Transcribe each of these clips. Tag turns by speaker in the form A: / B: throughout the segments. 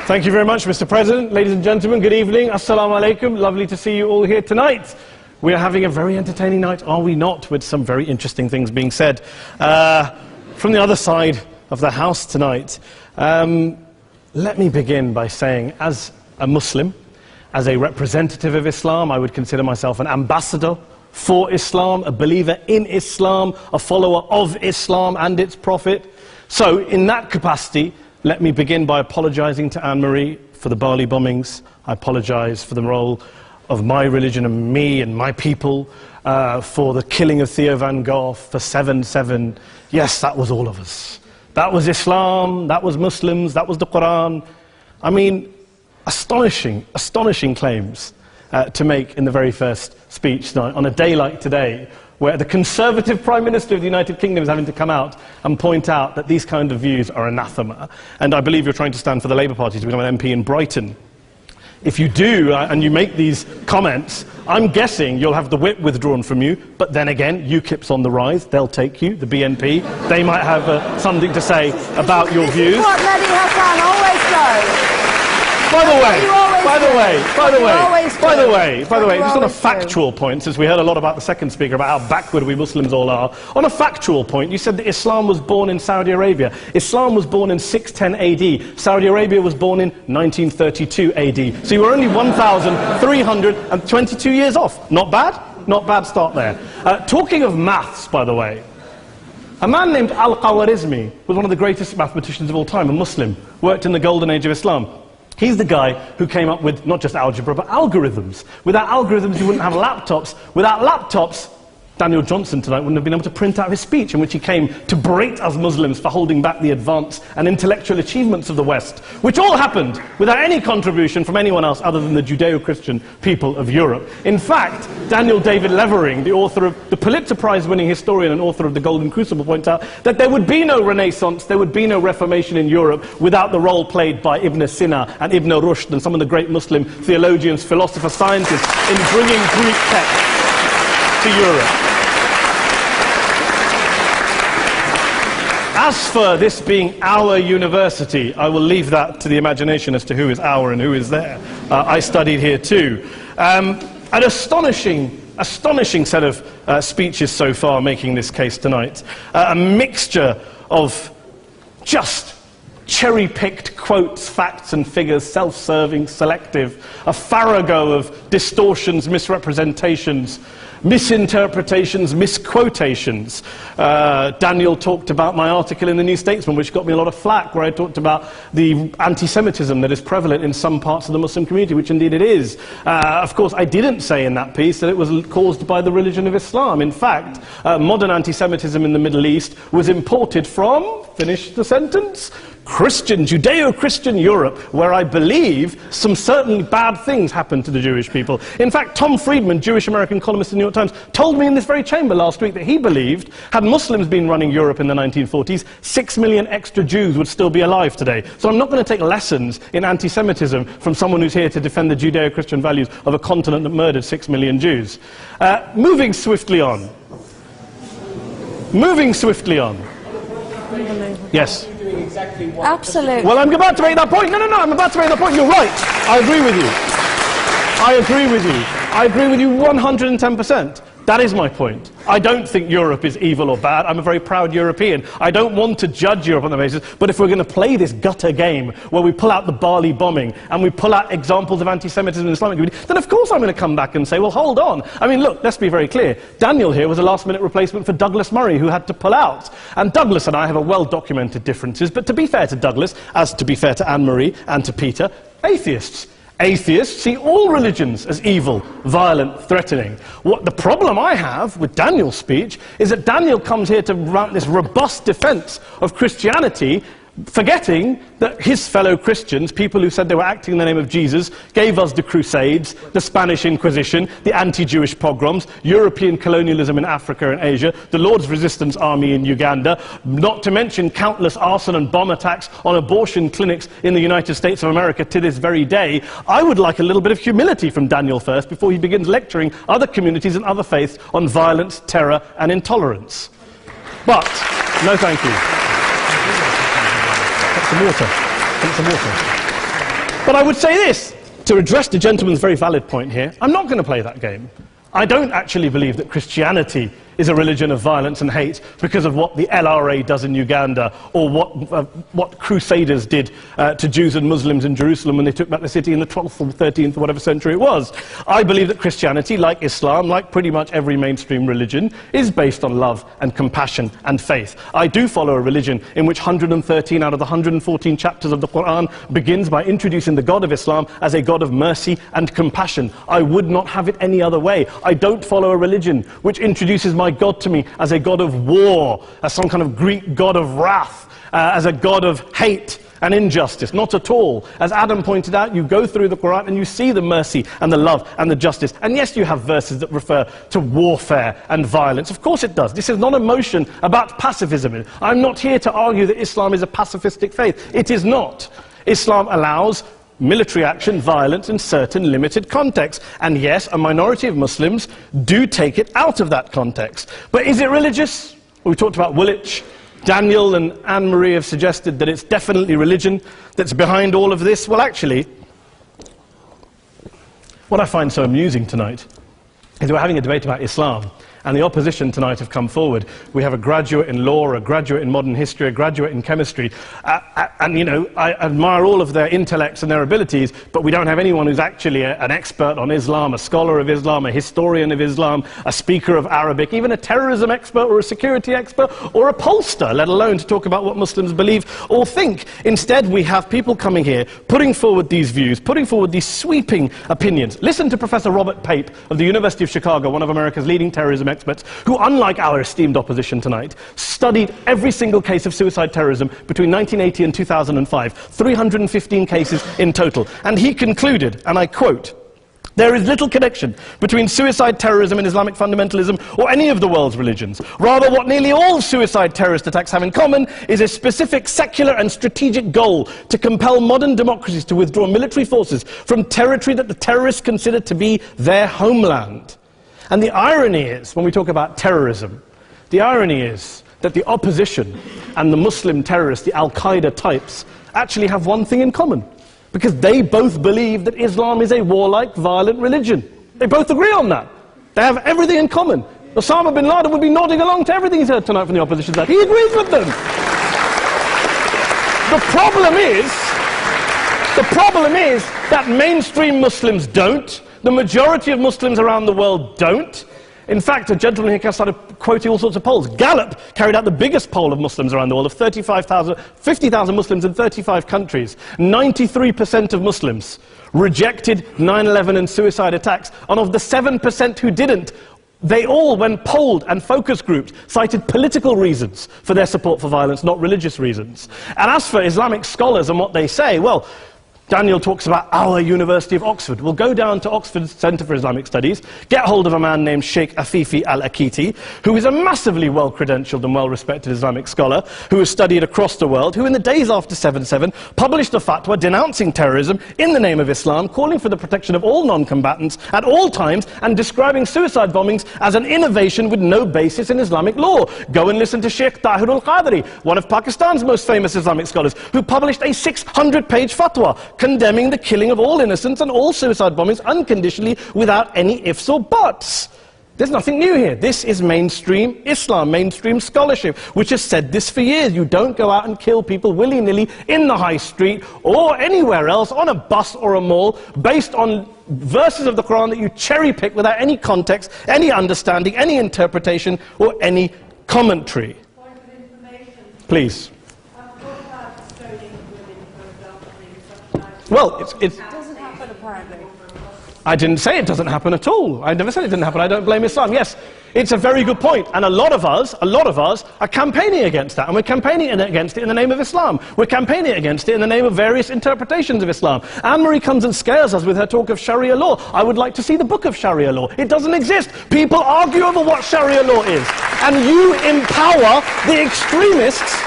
A: Thank you very much, Mr. President. Ladies and gentlemen, good evening. Assalamu alaikum. Lovely to see you all here tonight. We are having a very entertaining night, are we not, with some very interesting things being said from the other side of the house tonight. Let me begin by saying, as a Muslim, as a representative of Islam, I would consider myself an ambassador for Islam, a believer in Islam, a follower of Islam and its Prophet. So, in that capacity, let me begin by apologizing to Anne-Marie for the Bali bombings. I apologize for the role of my religion and me and my people, for the killing of Theo van Gogh, for 7/7. Yes, that was all of us. That was Islam, that was Muslims, that was the Quran. I mean, astonishing claims to make in the very first speech tonight, on a day like today, where the Conservative Prime Minister of the United Kingdom is having to come out and point out that these kind of views are anathema. And I believe you're trying to stand for the Labour Party to become an MP in Brighton. If you do, and you make these comments, I'm guessing you'll have the whip withdrawn from you, but then again, UKIP's on the rise, they'll take you, the BNP, they might have something to say about your views.
B: This is what Mehdi Hassan always does.
A: By the way, just on a factual point, since we heard a lot about the second speaker, about how backward we Muslims all are, on a factual point, you said that Islam was born in Saudi Arabia. Islam was born in 610 AD. Saudi Arabia was born in 1932 AD. So you were only 1,322 years off. Not bad? Not bad start there. Talking of maths, by the way, a man named Al-Khawarizmi was one of the greatest mathematicians of all time, a Muslim, worked in the golden age of Islam. He's the guy who came up with not just algebra, but algorithms. Without algorithms, you wouldn't have laptops. Without laptops, Daniel Johnson tonight wouldn't have been able to print out his speech in which he came to berate us Muslims for holding back the advance and intellectual achievements of the West, which all happened without any contribution from anyone else other than the Judeo-Christian people of Europe. In fact, Daniel David Levering, the author of the Pulitzer Prize-winning historian and author of The Golden Crucible, points out that there would be no Renaissance, there would be no Reformation in Europe without the role played by Ibn Sina and Ibn Rushd and some of the great Muslim theologians, philosophers, scientists in bringing Greek texts to Europe. As for this being our university, I will leave that to the imagination as to who is our and who is there. I studied here too. An astonishing set of speeches so far making this case tonight. A mixture of just cherry-picked quotes, facts and figures, self-serving, selective, a farrago of distortions, misrepresentations, misinterpretations, misquotations. Daniel talked about my article in the New Statesman, which got me a lot of flack, where I talked about the anti-Semitism that is prevalent in some parts of the Muslim community, which indeed it is. Of course, I didn't say in that piece that it was caused by the religion of Islam. In fact, modern anti-Semitism in the Middle East was imported from, finish the sentence, Judeo-Christian Europe, where I believe some certainly bad things happened to the Jewish people. In fact, Tom Friedman, Jewish-American columnist in the New York Times, told me in this very chamber last week that he believed, had Muslims been running Europe in the 1940s, 6 million extra Jews would still be alive today. So I'm not going to take lessons in anti-Semitism from someone who's here to defend the Judeo-Christian values of a continent that murdered 6 million Jews. Moving swiftly on. Yes.
B: Absolutely.
A: Well, I'm about to make that point. No, I'm about to make that point. You're right. I agree with you. I agree with you 110%. That is my point. I don't think Europe is evil or bad. I'm a very proud European. I don't want to judge Europe on the basis, but if we're going to play this gutter game where we pull out the Bali bombing and we pull out examples of anti-Semitism in the Islamic community, then of course I'm going to come back and say, well, hold on. I mean, look, let's be very clear. Daniel here was a last-minute replacement for Douglas Murray, who had to pull out. And Douglas and I have a well-documented differences, but to be fair to Douglas, as to be fair to Anne-Marie and to Peter, atheists. Atheists see all religions as evil, violent, threatening. What the problem I have with Daniel's speech is that Daniel comes here to mount this robust defense of Christianity, forgetting that his fellow Christians, people who said they were acting in the name of Jesus, gave us the Crusades, the Spanish Inquisition, the anti-Jewish pogroms, European colonialism in Africa and Asia, the Lord's Resistance Army in Uganda, not to mention countless arson and bomb attacks on abortion clinics in the United States of America to this very day. I would like a little bit of humility from Daniel first before he begins lecturing other communities and other faiths on violence, terror and intolerance. But, no thank you. Some water. But I would say this, to address the gentleman's very valid point here, I'm not going to play that game. I don't actually believe that Christianity is a religion of violence and hate because of what the LRA does in Uganda or what Crusaders did to Jews and Muslims in Jerusalem when they took back the city in the 12th or 13th or whatever century it was. I believe that Christianity, like Islam, like pretty much every mainstream religion, is based on love and compassion and faith. I do follow a religion in which 113 out of the 114 chapters of the Quran begins by introducing the God of Islam as a God of mercy and compassion. I would not have it any other way. I don't follow a religion which introduces my God to me as a God of war, as some kind of Greek God of wrath, as a God of hate and injustice. Not at all. As Adam pointed out, you go through the Quran and you see the mercy and the love and the justice. And yes, you have verses that refer to warfare and violence. Of course it does. This is not a motion about pacifism. I'm not here to argue that Islam is a pacifistic faith. It is not. Islam allows military action, violence in certain limited contexts. And yes, a minority of Muslims do take it out of that context. But is it religious? We talked about Woolwich. Daniel and Anne-Marie have suggested that it's definitely religion that's behind all of this. Well, actually, what I find so amusing tonight is we're having a debate about Islam, and the opposition tonight have come forward. We have a graduate in law, a graduate in modern history, a graduate in chemistry, and, you know, I admire all of their intellects and their abilities, but we don't have anyone who's actually an expert on Islam, a scholar of Islam, a historian of Islam, a speaker of Arabic, even a terrorism expert or a security expert or a pollster, let alone to talk about what Muslims believe or think. Instead, we have people coming here, putting forward these views, putting forward these sweeping opinions. Listen to Professor Robert Pape of the University of Chicago, one of America's leading terrorism experts, who, unlike our esteemed opposition tonight, studied every single case of suicide terrorism between 1980 and 2005, 315 cases in total. And he concluded, and I quote, "There is little connection between suicide terrorism and Islamic fundamentalism or any of the world's religions. Rather, what nearly all suicide terrorist attacks have in common is a specific secular and strategic goal to compel modern democracies to withdraw military forces from territory that the terrorists consider to be their homeland." And the irony is, when we talk about terrorism, the irony is that the opposition and the Muslim terrorists, the Al-Qaeda types, actually have one thing in common. Because they both believe that Islam is a warlike, violent religion. They both agree on that. They have everything in common. Osama bin Laden would be nodding along to everything he's heard tonight from the opposition side. He agrees with them. The problem is that mainstream Muslims don't. The majority of Muslims around the world don't. In fact, a gentleman here started quoting all sorts of polls. Gallup carried out the biggest poll of Muslims around the world, of 50,000 Muslims in 35 countries. 93% of Muslims rejected 9/11 and suicide attacks. And of the 7% who didn't, they all, when polled and focus grouped, cited political reasons for their support for violence, not religious reasons. And as for Islamic scholars and what they say, well, Daniel talks about our University of Oxford. We'll go down to Oxford Centre for Islamic Studies, get hold of a man named Sheikh Afifi al-Akiti, who is a massively well-credentialed and well-respected Islamic scholar, who has studied across the world, who in the days after 7/7 published a fatwa denouncing terrorism in the name of Islam, calling for the protection of all non-combatants at all times, and describing suicide bombings as an innovation with no basis in Islamic law. Go and listen to Sheikh Tahir al-Qadri, one of Pakistan's most famous Islamic scholars, who published a 600-page fatwa condemning the killing of all innocents and all suicide bombings unconditionally without any ifs or buts. There's nothing new here. This is mainstream Islam, mainstream scholarship, which has said this for years. You don't go out and kill people willy-nilly in the high street or anywhere else, on a bus or a mall, based on verses of the Quran that you cherry-pick without any context, any understanding, any interpretation, or any commentary.
C: Point of information.
A: Please.
C: Well,
B: it doesn't happen, apparently.
A: I didn't say it doesn't happen at all. I never said it didn't happen. I don't blame Islam. Yes, it's a very good point. And a lot of us are campaigning against that. And we're campaigning against it in the name of Islam. We're campaigning against it in the name of various interpretations of Islam. Anne-Marie comes and scares us with her talk of Sharia law. I would like to see the book of Sharia law. It doesn't exist. People argue over what Sharia law is. And you empower the extremists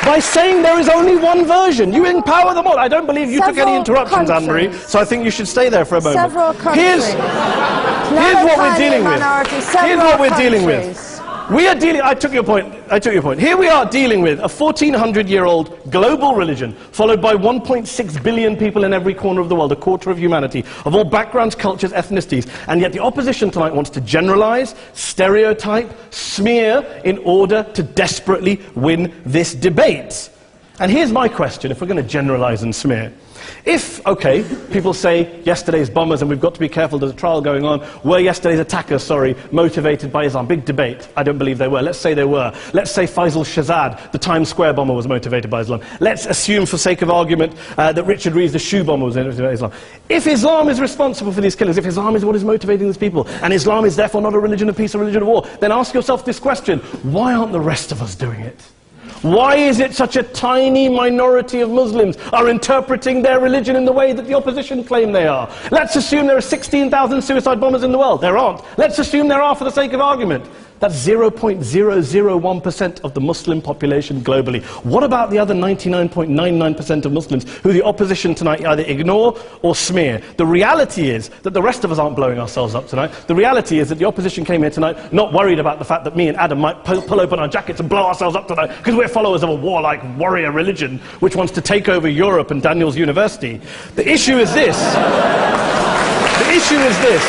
A: by saying there is only one version. You empower them all. I don't believe you took any interruptions, Anne-Marie, so I think you should stay there for a moment.
B: Several countries.
A: Here's what we're dealing with. Here's what we're dealing with. We are dealing, I took your point. Here we are dealing with a 1400-year-old global religion followed by 1.6 billion people in every corner of the world, a quarter of humanity, of all backgrounds, cultures, ethnicities. And yet the opposition tonight wants to generalize, stereotype, smear in order to desperately win this debate. And here's my question, if we're going to generalize and smear. If, okay, people say yesterday's bombers, and we've got to be careful, there's a trial going on, were yesterday's attackers, motivated by Islam? Big debate. I don't believe they were. Let's say they were. Let's say Faisal Shahzad, the Times Square bomber, was motivated by Islam. Let's assume, for sake of argument, that Richard Reeves, the shoe bomber, was motivated by Islam. If Islam is responsible for these killings, if Islam is what is motivating these people, and Islam is therefore not a religion of peace, a religion of war, then ask yourself this question: why aren't the rest of us doing it? Why is it such a tiny minority of Muslims are interpreting their religion in the way that the opposition claim they are? Let's assume there are 16,000 suicide bombers in the world. There aren't. Let's assume there are for the sake of argument. That's 0.001% of the Muslim population globally. What about the other 99.99% of Muslims who the opposition tonight either ignore or smear? The reality is that the rest of us aren't blowing ourselves up tonight. The reality is that the opposition came here tonight not worried about the fact that me and Adam might pull open our jackets and blow ourselves up tonight because we're followers of a warlike warrior religion which wants to take over Europe and Daniel's university. The issue is this. The issue is this.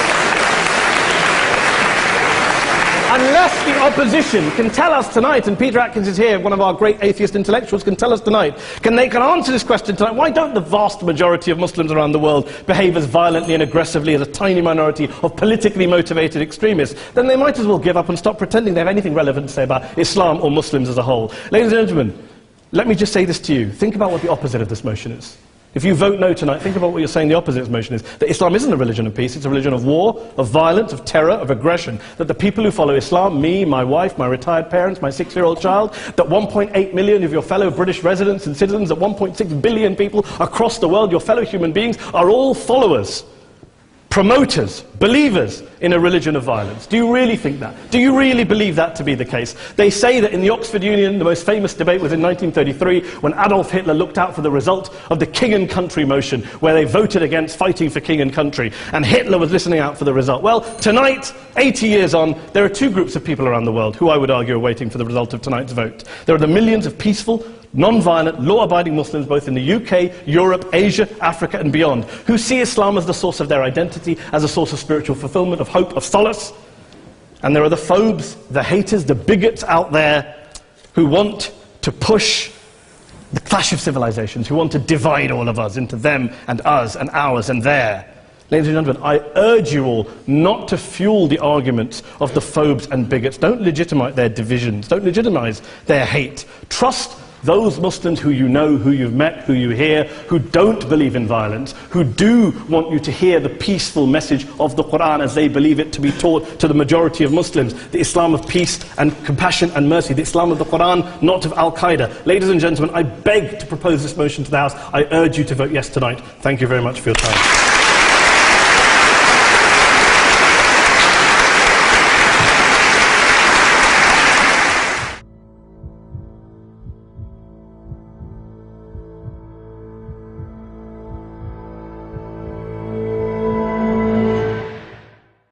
A: Unless the opposition can tell us tonight, and Peter Atkins is here, one of our great atheist intellectuals, can tell us tonight, can answer this question tonight: why don't the vast majority of Muslims around the world behave as violently and aggressively as a tiny minority of politically motivated extremists? Then they might as well give up and stop pretending they have anything relevant to say about Islam or Muslims as a whole. Ladies and gentlemen, let me just say this to you. Think about what the opposite of this motion is. If you vote no tonight, think about what you're saying the opposite of this motion is. That Islam isn't a religion of peace, it's a religion of war, of violence, of terror, of aggression. That the people who follow Islam, me, my wife, my retired parents, my 6-year-old child, that 1.8 million of your fellow British residents and citizens, that 1.6 billion people across the world, your fellow human beings, are all followers, promoters, believers in a religion of violence. Do you really think that? Do you really believe that to be the case? They say that in the Oxford Union, the most famous debate was in 1933, when Adolf Hitler looked out for the result of the King and Country motion, where they voted against fighting for King and Country, and Hitler was listening out for the result. Well, tonight, 80 years on, there are two groups of people around the world who I would argue are waiting for the result of tonight's vote. There are the millions of peaceful, non-violent, law-abiding Muslims both in the UK, Europe, Asia, Africa and beyond, who see Islam as the source of their identity, as a source of spiritual fulfillment, of hope, of solace. And there are the phobes, the haters, the bigots out there who want to push the clash of civilizations, who want to divide all of us into them and us and ours and their. Ladies and gentlemen, I urge you all not to fuel the arguments of the phobes and bigots. Don't legitimize their divisions. Don't legitimize their hate. Trust those Muslims who you know, who you've met, who you hear, who don't believe in violence, who do want you to hear the peaceful message of the Quran as they believe it to be taught to the majority of Muslims, the Islam of peace and compassion and mercy, the Islam of the Quran, not of Al-Qaeda. Ladies and gentlemen, I beg to propose this motion to the House. I urge you to vote yes tonight. Thank you very much for your time.